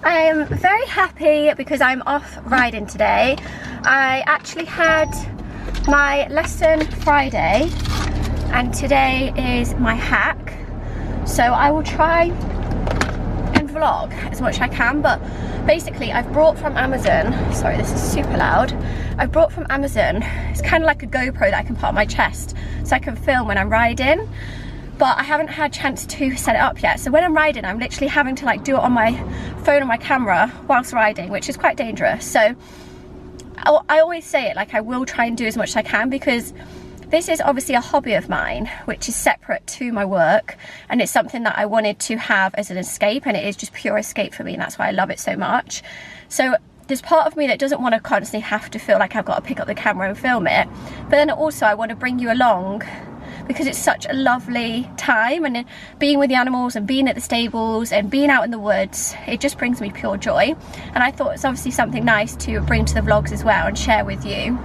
I'm very happy because I'm off riding today. I actually had my lesson Friday and today is my hack. So I will try and vlog as much as I can, but basically I've brought from Amazon, sorry this is super loud, I've brought from Amazon, it's kind of like a GoPro that I can put on my chest so I can film when I'm riding. But I haven't had a chance to set it up yet. So when I'm riding, I'm literally having to like do it on my phone or my camera whilst riding, which is quite dangerous. So I always say it, like I will try and do as much as I can because this is obviously a hobby of mine, which is separate to my work. And it's something that I wanted to have as an escape, and it is just pure escape for me. And that's why I love it so much. So there's part of me that doesn't want to constantly have to feel like I've got to pick up the camera and film it. But then also I want to bring you along because it's such a lovely time, and being with the animals and being at the stables and being out in the woods, it just brings me pure joy. And I thought it's obviously something nice to bring to the vlogs as well and share with you.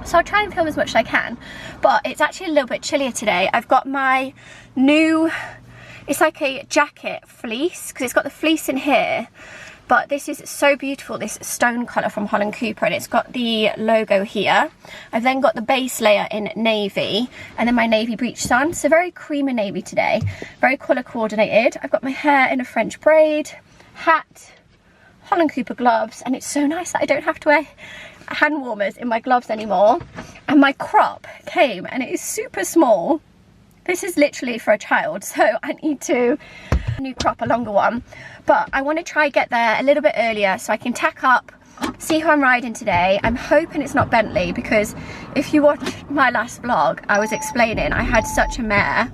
So I'll try and film as much as I can, but it's actually a little bit chillier today. I've got my new, it's like a jacket fleece, because it's got the fleece in here. But this is so beautiful, this stone colour from Holland Cooper, and it's got the logo here. I've then got the base layer in navy, and then my navy breeches on. So very creamy navy today, very colour coordinated. I've got my hair in a French braid, hat, Holland Cooper gloves, and it's so nice that I don't have to wear hand warmers in my gloves anymore. And my crop came, and it is super small. This is literally for a child, so I need to new crop, a longer one. But I want to try get there a little bit earlier so I can tack up, see who I'm riding today. I'm hoping it's not Bentley, because if you watched my last vlog, I was explaining I had such a mare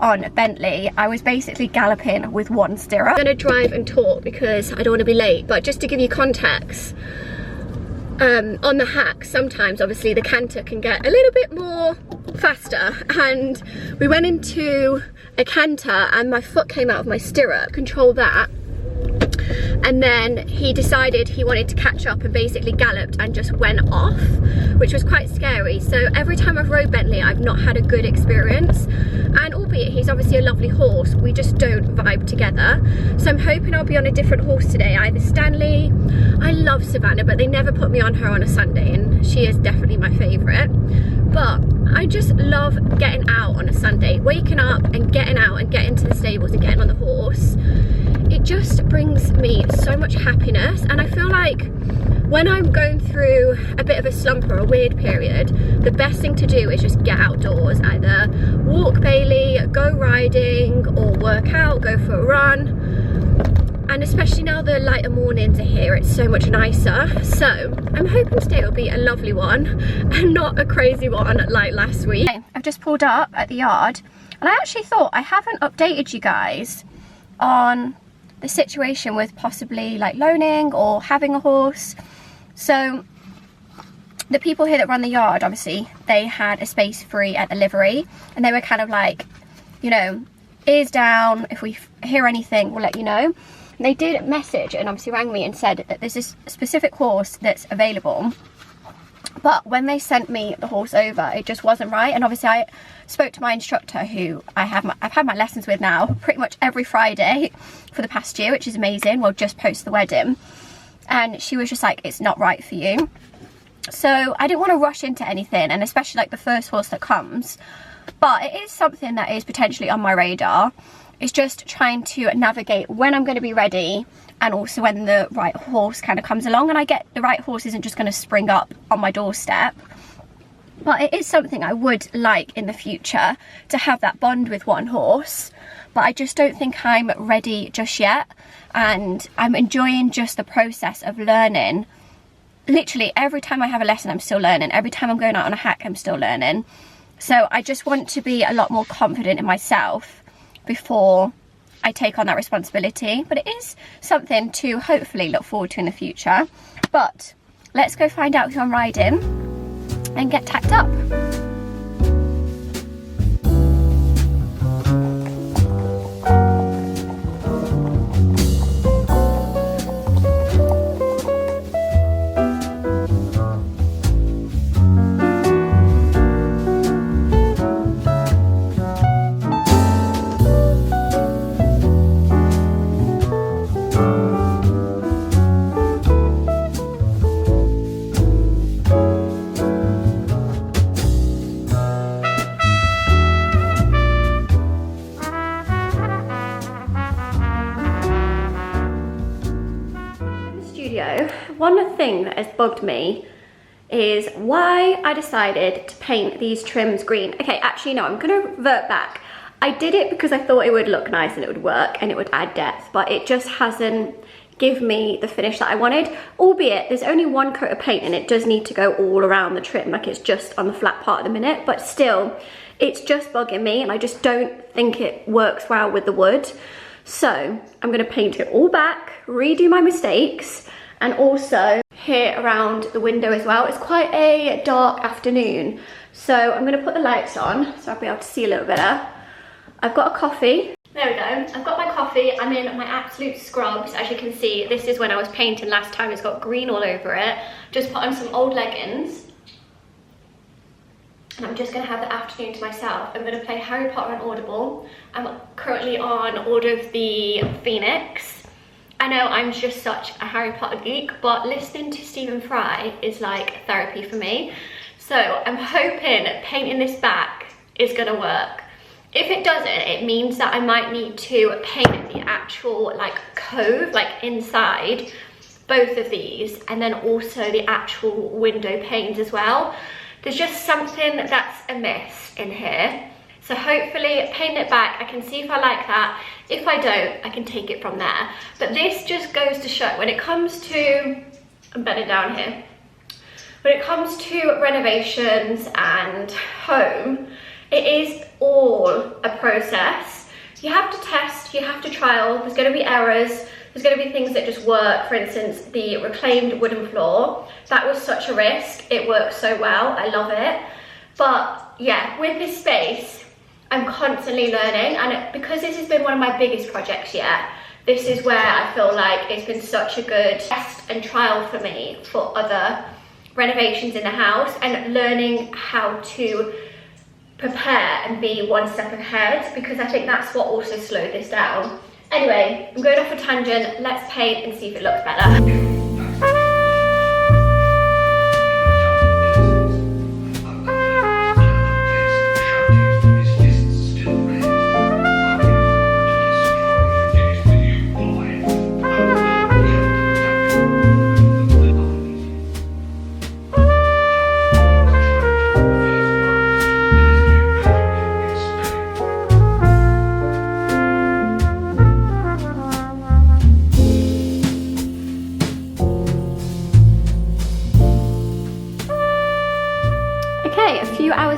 on Bentley. I was basically galloping with one stirrup. I'm going to drive and talk because I don't want to be late, but just to give you context, on the hack, sometimes obviously the canter can get a little bit more faster, and we went into a canter and my foot came out of my stirrup, control that, and then he decided he wanted to catch up and basically galloped and just went off, which was quite scary. So every time I've rode Bentley, I've not had a good experience, and albeit he's obviously a lovely horse, we just don't vibe together. So I'm hoping I'll be on a different horse today, either Stanley. I love Savannah, but they never put me on her on a Sunday, and she is definitely my favourite. But I just love getting out on a Sunday, waking up and getting out and getting to the stables and getting on the horse. It just brings me so much happiness, and I feel like when I'm going through a bit of a slump or a weird period, the best thing to do is just get outdoors, either walk Bailey, go riding, or work out, go for a run. And especially now the lighter mornings are here, it's so much nicer. So I'm hoping today will be a lovely one and not a crazy one like last week. I've just pulled up at the yard, and I actually thought I haven't updated you guys on the situation with possibly like loaning or having a horse. So the people here that run the yard, obviously they had a space free at the livery, and they were kind of like, you know, ears down, if we hear anything we'll let you know. And they did message and obviously rang me and said that there's this specific horse that's available, but when they sent me the horse over, it just wasn't right. And obviously I spoke to my instructor, who I've had my lessons with now pretty much every Friday for the past year, which is amazing, well just post the wedding, and she was just like, it's not right for you. So I didn't want to rush into anything, and especially like the first horse that comes, but it is something that is potentially on my radar. It's just trying to navigate when I'm going to be ready, and also when the right horse kind of comes along, and I get the right horse isn't just going to spring up on my doorstep. But it is something I would like in the future, to have that bond with one horse, but I just don't think I'm ready just yet, and I'm enjoying just the process of learning. Literally every time I have a lesson I'm still learning, every time I'm going out on a hack I'm still learning. So I just want to be a lot more confident in myself before I take on that responsibility. But it is something to hopefully look forward to in the future. But let's go find out who I'm riding and get tacked up. one thing that has bugged me is why I decided to paint these trims green. Okay, actually no, I'm gonna revert back. I did it because I thought it would look nice and it would work and it would add depth, but it just hasn't given me the finish that I wanted, albeit there's only one coat of paint and it does need to go all around the trim, like it's just on the flat part at the minute, but still, it's just bugging me and I just don't think it works well with the wood. So I'm gonna paint it all back, redo my mistakes, and also here around the window as well. It's quite a dark afternoon, so I'm gonna put the lights on so I'll be able to see a little better. I've got a coffee. There we go, I've got my coffee. I'm in my absolute scrubs. As you can see, this is when I was painting last time. It's got green all over it. Just put on some old leggings. And I'm just gonna have the afternoon to myself. I'm gonna play Harry Potter on Audible. I'm currently on Order of the Phoenix. I know I'm just such a Harry Potter geek, but listening to Stephen Fry is like therapy for me. So I'm hoping painting this back is gonna work. If it doesn't, it means that I might need to paint the actual like cove, like inside both of these, and then also the actual window panes as well. There's just something that's amiss in here. So hopefully paint it back. I can see if I like that. If I don't, I can take it from there. But this just goes to show when it comes to, I'm bedding down here. When it comes to renovations and home, it is all a process. You have to test, you have to trial, there's gonna be errors, there's gonna be things that just work. For instance, the reclaimed wooden floor, that was such a risk. It works so well, I love it. But yeah, with this space, I'm constantly learning, and because this has been one of my biggest projects yet, this is where I feel like it's been such a good test and trial for me for other renovations in the house, and learning how to prepare and be one step ahead, because I think that's what also slowed this down. Anyway, I'm going off a tangent. Let's paint and see if it looks better.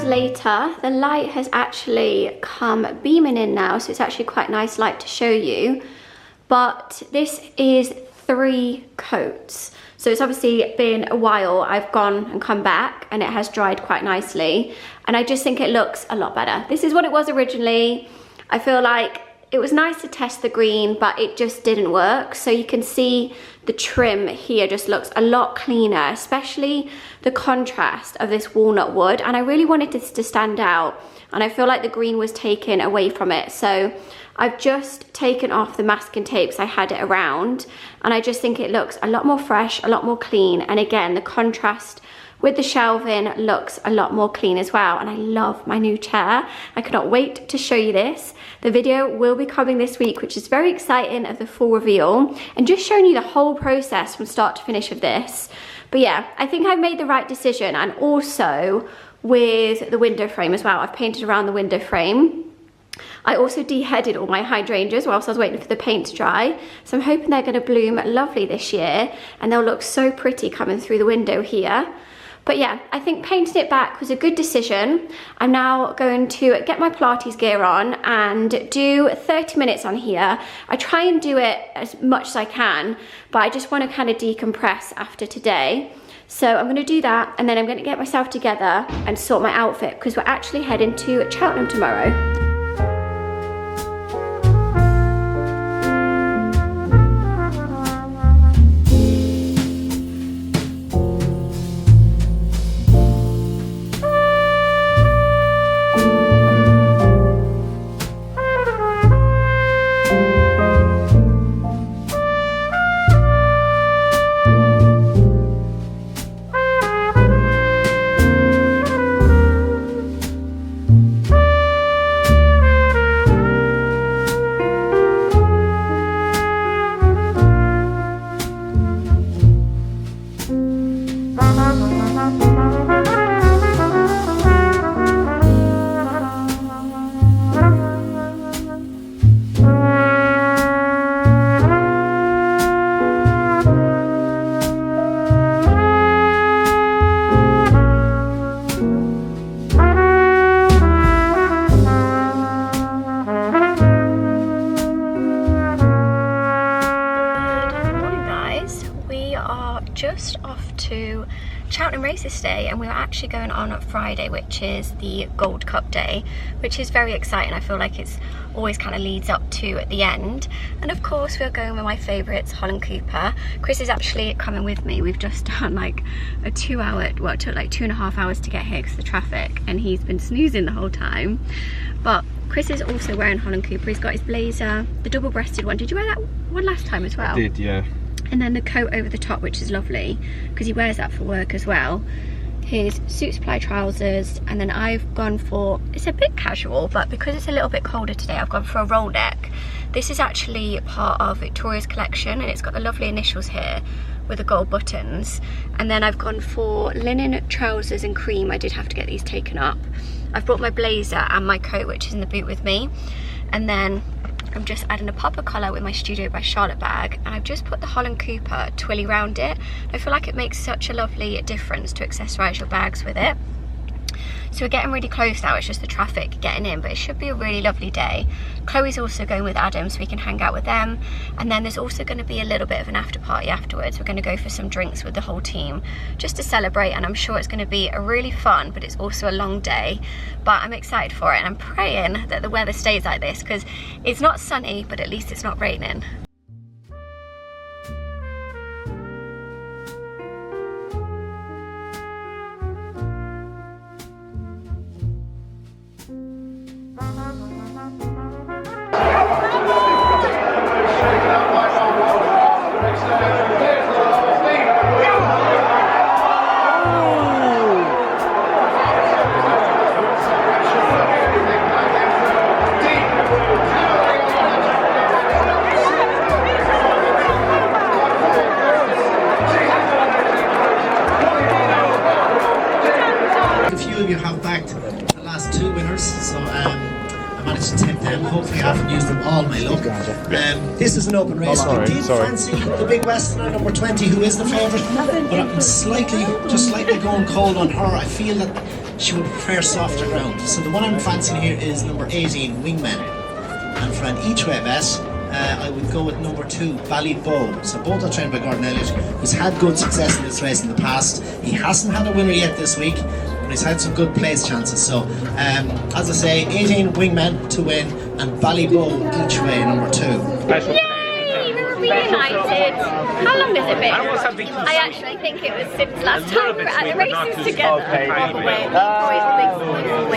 Later, the light has actually come beaming in now, so it's actually quite nice light to show you. But this is 3 coats, so it's obviously been a while. I've gone and come back and it has dried quite nicely, and I just think it looks a lot better. This is what it was originally. I feel like it was nice to test the green, but it just didn't work. So you can see the trim here just looks a lot cleaner, especially the contrast of this walnut wood. And I really wanted this to stand out, and I feel like the green was taken away from it. So I've just taken off the masking tapes I had it around, and I just think it looks a lot more fresh, a lot more clean. And again, the contrast with the shelving looks a lot more clean as well. And I love my new chair. I cannot wait to show you this. The video will be coming this week, which is very exciting, of the full reveal, and just showing you the whole process from start to finish of this. But yeah, I think I've made the right decision. And also with the window frame as well, I've painted around the window frame. I also de-headed all my hydrangeas whilst I was waiting for the paint to dry. So I'm hoping they're gonna bloom lovely this year, and they'll look so pretty coming through the window here. But yeah, I think painting it back was a good decision. I'm now going to get my Pilates gear on and do 30 minutes on here. I try and do it as much as I can, but I just want to kind of decompress after today. So I'm going to do that, and then I'm going to get myself together and sort my outfit, because we're actually heading to Cheltenham tomorrow. just off to Cheltenham races day, and we were actually going on Friday, which is the Gold Cup day, which is very exciting. I feel like it's always kind of leads up to at the end. And of course we're going with my favourites, Holland Cooper. Chris is actually coming with me. We've just done like a 2 hour, well, it took like 2.5 hours to get here because of the traffic, and he's been snoozing the whole time. But Chris is also wearing Holland Cooper. He's got his blazer, the double-breasted one. Did you wear that one last time as well? I did, yeah. And then the coat over the top, which is lovely because he wears that for work as well. His suit supply trousers, and then I've gone for, it's a bit casual, but because it's a little bit colder today, I've gone for a roll neck. This is actually part of Victoria's collection, and it's got the lovely initials here with the gold buttons. And then I've gone for linen trousers and cream. I did have to get these taken up. I've brought my blazer and my coat, which is in the boot with me. And then I'm just adding a popper collar with my Studio by Charlotte bag, and I've just put the Holland Cooper twilly round it. I feel like it makes such a lovely difference to accessorise your bags with it. So we're getting really close now, it's just the traffic getting in, but it should be a really lovely day. Chloe's also going with Adam, so we can hang out with them. And then there's also going to be a little bit of an after party afterwards. We're going to go for some drinks with the whole team just to celebrate, and I'm sure it's going to be a really fun, but it's also a long day. But I'm excited for it, and I'm praying that the weather stays like this because it's not sunny, but at least it's not raining. You have backed the last 2 winners, so I managed to tempt them. Hopefully I haven't used them all my luck. This is an open race. I did fancy the big Westerner, number 20, who is the favourite, but I'm just slightly going cold on her. I feel that she would prefer softer ground. So the one I'm fancying here is number 18, Wingman. And for an each way bet, I would go with number 2, Ballybow. So both are trained by Gordon Elliott, who's had good success in this race in the past. He hasn't had a winner yet this week, but he's had some good place chances. So as I say, 18 Wingmen to win, and Ballybow each way, number 2. Yay! We're reunited. How long has it been? I actually think it was since last time we were at the races together. Probably.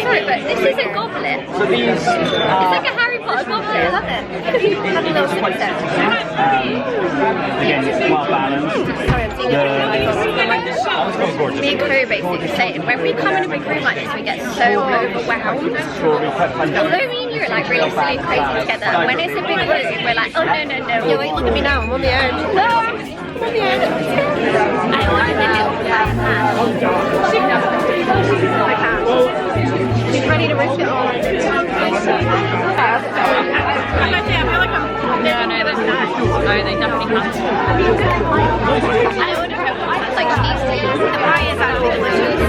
Sorry, but this is a goblet. It's like a Harry Potter goblet. I love it. Have a little sip there. Again, it's well balanced. Sorry, I'm seeing it. Me and Chloe basically saying, when we come in a big room like this, we get so overwhelmed. Although me and you are like really silly and crazy together, when it's a big room, we're like, oh no, no, no. Yeah, wait, look at me now, I'm on the edge. No, I'm on the edge. I ordered a little pan. She's ready to risk it all. No, that's nice. No, they definitely can't. I ordered her like cheese sticks. The pie is actually delicious.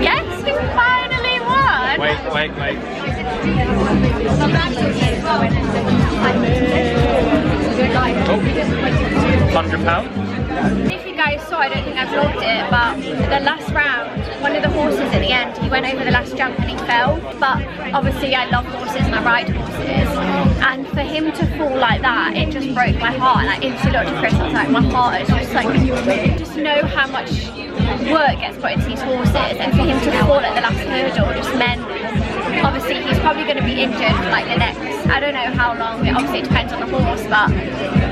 Yes, we finally won! Wait. £100? If you guys saw, I don't think I vlogged it, but the last round, one of the horses at the end, he went over the last jump and he fell. But obviously I love horses and I ride horses, and for him to fall like that, it just broke my heart. And I instantly looked at Chris and I was like, my heart is just like, just know how much work gets put into these horses, and for him to fall at the last hurdle just meant, obviously he's probably going to be injured for like the next, I don't know how long, obviously it depends on the horse, but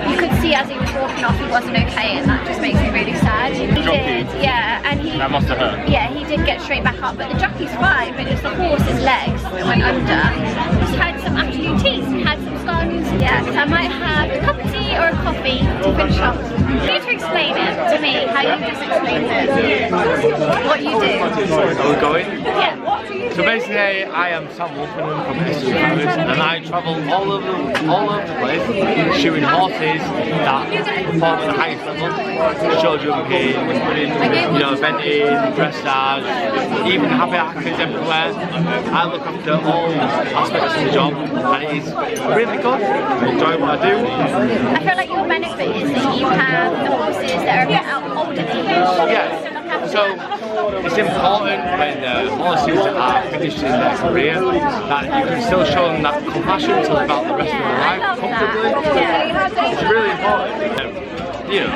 you could see as he was walking off he wasn't okay, and that just makes me really sad. He did, yeah, and he, that must have hurt. Yeah, he did get straight back up, but the jockey's fine, but it's the horse's legs that went under. He's had some afternoon teas, he had some scones, yeah, so I might have a cup of tea or a coffee to finish off. You need to explain it to me, how you just explained it. What you do. Are we going? Yeah. So basically, I am Sam Wolfenham from Highstreet, and I travel all over the place, shooting horses that perform at the highest level, show jumping, you know, eventing, dressage, even happy actors everywhere. I look after all aspects of the job, and it is really good. I enjoy what I do. I feel like your benefit is that you have the horses that are a bit older than you. Yeah. So it's important when horses are finishing their career that you can still show them that compassion to live out the rest of their life comfortably. It's really important. You know,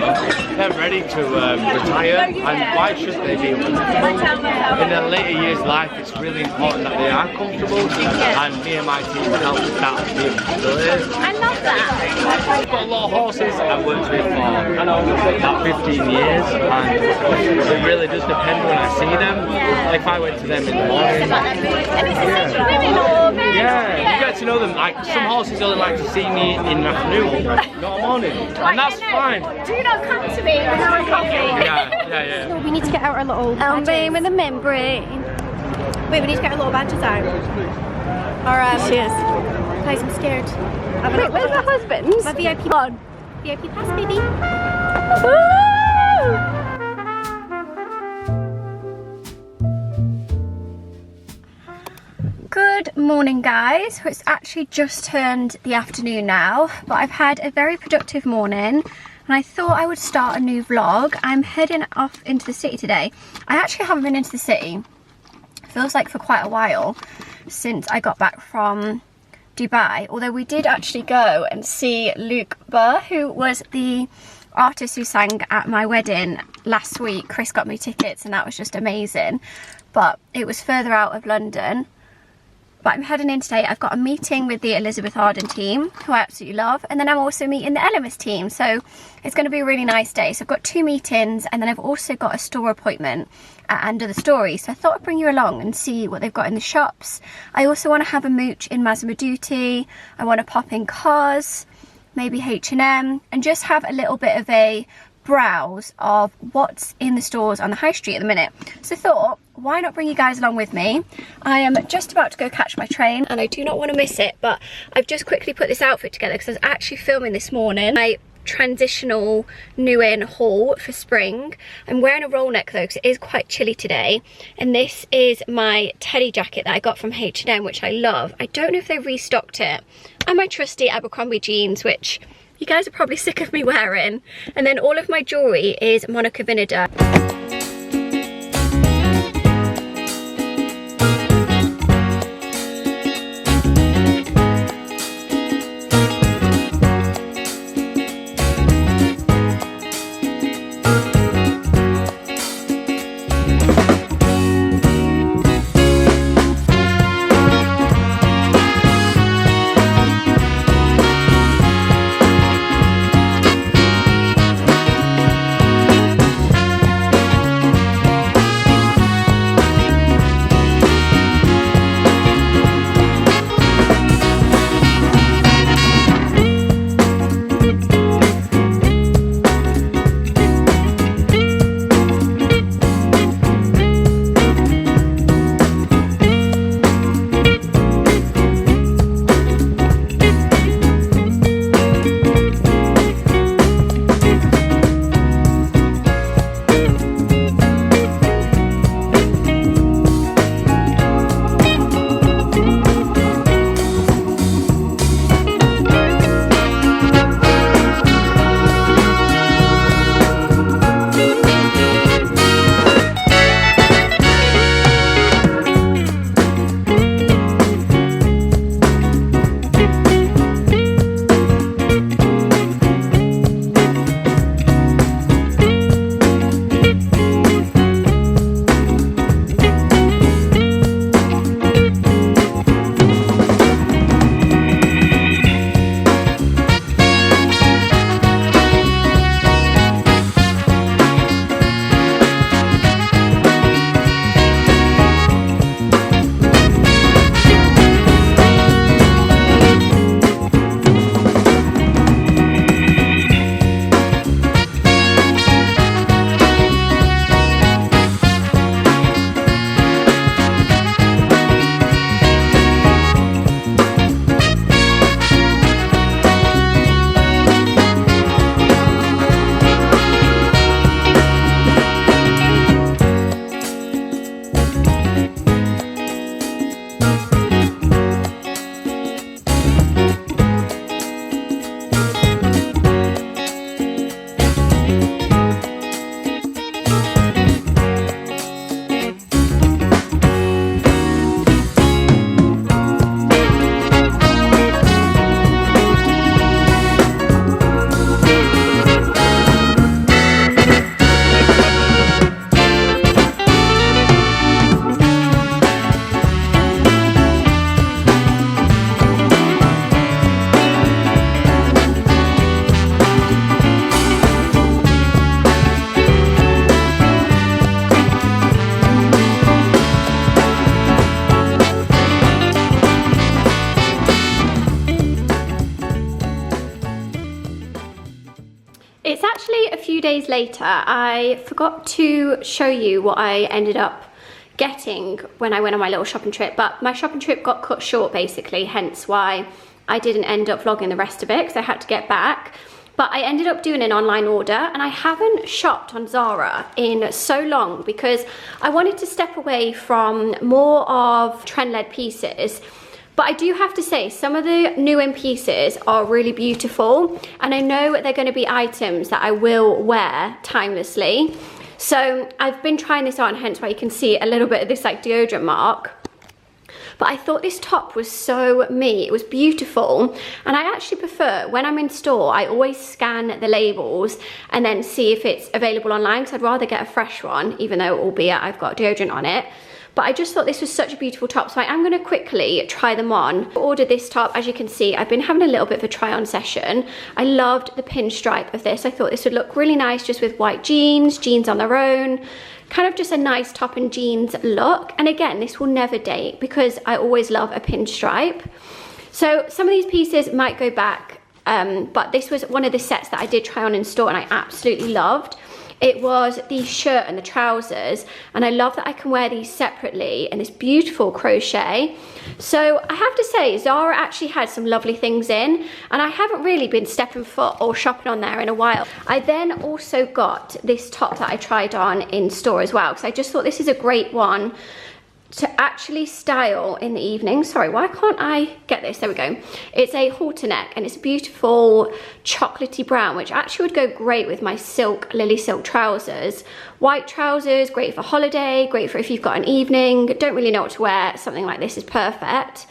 they're ready to retire, and why should they be comfortable? In their later years of life, it's really important that they are comfortable, and me and my team help that possibility. I love that. I've got a lot of horses I've worked with for about 15 years, and it really does depend when I see them. Like if I went to them in the morning. And it's essentially women or men. Yeah, you get to know them. Like some horses only like to see me in the afternoon, not morning, and that's fine. Do not come to me without a coffee. Yeah. We need to get out our little badges. With the membrane. Wait, we need to get our little badges out. Or, cheers. Guys, I'm scared. Wait, where's my husband? My VIP on. VIP pass, baby. Good morning, guys. It's actually just turned the afternoon now, but I've had a very productive morning. And I thought I would start a new vlog. I'm heading off into the city today. I actually haven't been into the city, feels like for quite a while, since I got back from Dubai. Although we did actually go and see Luke Burr, who was the artist who sang at my wedding last week. Chris got me tickets and that was just amazing. But it was further out of London. But I'm heading in today. I've got a meeting with the Elizabeth Arden team, who I absolutely love. And then I'm also meeting the Elemis team. So it's going to be a really nice day. So I've got 2 meetings, and then I've also got a store appointment at Under the Story. So I thought I'd bring you along and see what they've got in the shops. I also want to have a mooch in Massimo Dutti. I want to pop in Cars, maybe H&M, and just have a little bit of a browse of what's in the stores on the high street at the minute. So I thought, why not bring you guys along with me? I am just about to go catch my train and I do not want to miss it, but I've just quickly put this outfit together because I was actually filming this morning my transitional new in haul for spring. I'm wearing a roll neck though because it is quite chilly today, and this is my teddy jacket that I got from H&M, which I love. I don't know if they restocked it, and my trusty Abercrombie jeans, which you guys are probably sick of me wearing. And then all of my jewellery is Monica Vinader. days later, I forgot to show you what I ended up getting when I went on my little shopping trip, but my shopping trip got cut short basically, hence why I didn't end up vlogging the rest of it because I had to get back. But I ended up doing an online order, and I haven't shopped on Zara in so long because I wanted to step away from more of trend-led pieces. But I do have to say, some of the new in pieces are really beautiful, and I know they're going to be items that I will wear timelessly. So I've been trying this on, hence why you can see a little bit of this like deodorant mark. But I thought this top was so me. It was beautiful, and I actually prefer, when I'm in store, I always scan the labels and then see if it's available online, because I'd rather get a fresh one, even though albeit I've got deodorant on it. But I just thought this was such a beautiful top, so I am going to quickly try them on. I ordered this top. As you can see, I've been having a little bit of a try on session. I loved the pinstripe of this. I thought this would look really nice just with white jeans on their own. Kind of just a nice top and jeans look. And again, this will never date because I always love a pinstripe. So some of these pieces might go back, but this was one of the sets that I did try on in store and I absolutely loved. It was the shirt and the trousers, and I love that I can wear these separately in this beautiful crochet. So I have to say, Zara actually had some lovely things in, and I haven't really been stepping foot or shopping on there in a while. I then also got this top that I tried on in store as well, because I just thought this is a great one to actually style in the evening. Sorry, why can't I get this? There we go. It's a halter neck, and it's beautiful chocolatey brown, which actually would go great with my silk, lily silk trousers. White trousers, great for holiday, great for if you've got an evening, don't really know what to wear, something like this is perfect.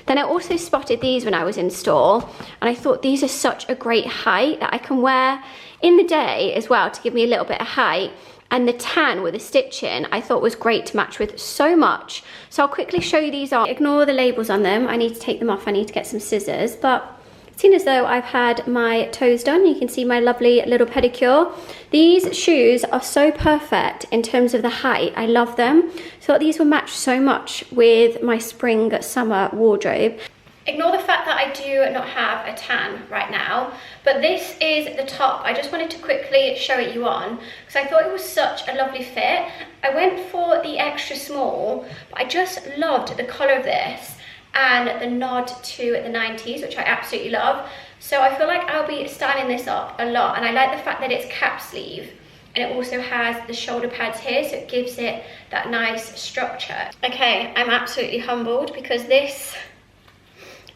Then I also spotted these when I was in store, and I thought these are such a great height that I can wear in the day as well to give me a little bit of height. And the tan with the stitching I thought was great to match with so much. So I'll quickly show you these on. Ignore the labels on them. I need to take them off. I need to get some scissors. But seeing as though I've had my toes done, you can see my lovely little pedicure. These shoes are so perfect in terms of the height. I love them. So these will match so much with my spring summer wardrobe. Ignore the fact that I do not have a tan right now, but this is the top. I just wanted to quickly show it you on because I thought it was such a lovely fit. I went for the extra small, but I just loved the color of this and the nod to the 90s, which I absolutely love. So I feel like I'll be styling this up a lot, and I like the fact that it's cap sleeve and it also has the shoulder pads here, so it gives it that nice structure. Okay, I'm absolutely humbled because this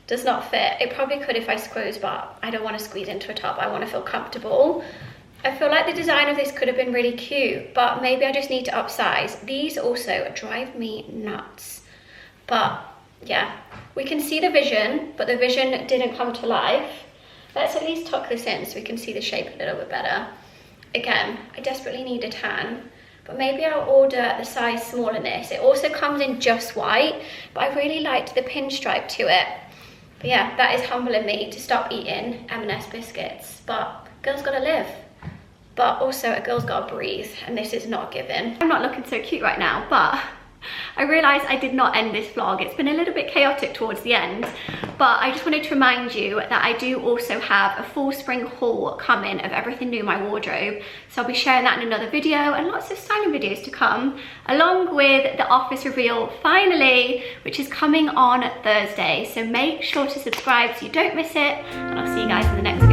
does not fit. It probably could if I squeeze, but I don't want to squeeze into a top. I want to feel comfortable. I feel like the design of this could have been really cute, but maybe I just need to upsize. These also drive me nuts. But yeah, we can see the vision, but the vision didn't come to life. Let's at least tuck this in so we can see the shape a little bit better. Again, I desperately need a tan, but maybe I'll order the size small in this. It also comes in just white, but I really liked the pinstripe to it. But yeah, that is humbling me to stop eating M&S biscuits. But girls gotta live. But also a girl's gotta breathe, and this is not given. I'm not looking so cute right now, but I realised I did not end this vlog. It's been a little bit chaotic towards the end, but I just wanted to remind you that I do also have a full spring haul coming of everything new in my wardrobe. So I'll be sharing that in another video, and lots of styling videos to come, along with the office reveal finally, which is coming on Thursday. So make sure to subscribe so you don't miss it, and I'll see you guys in the next video.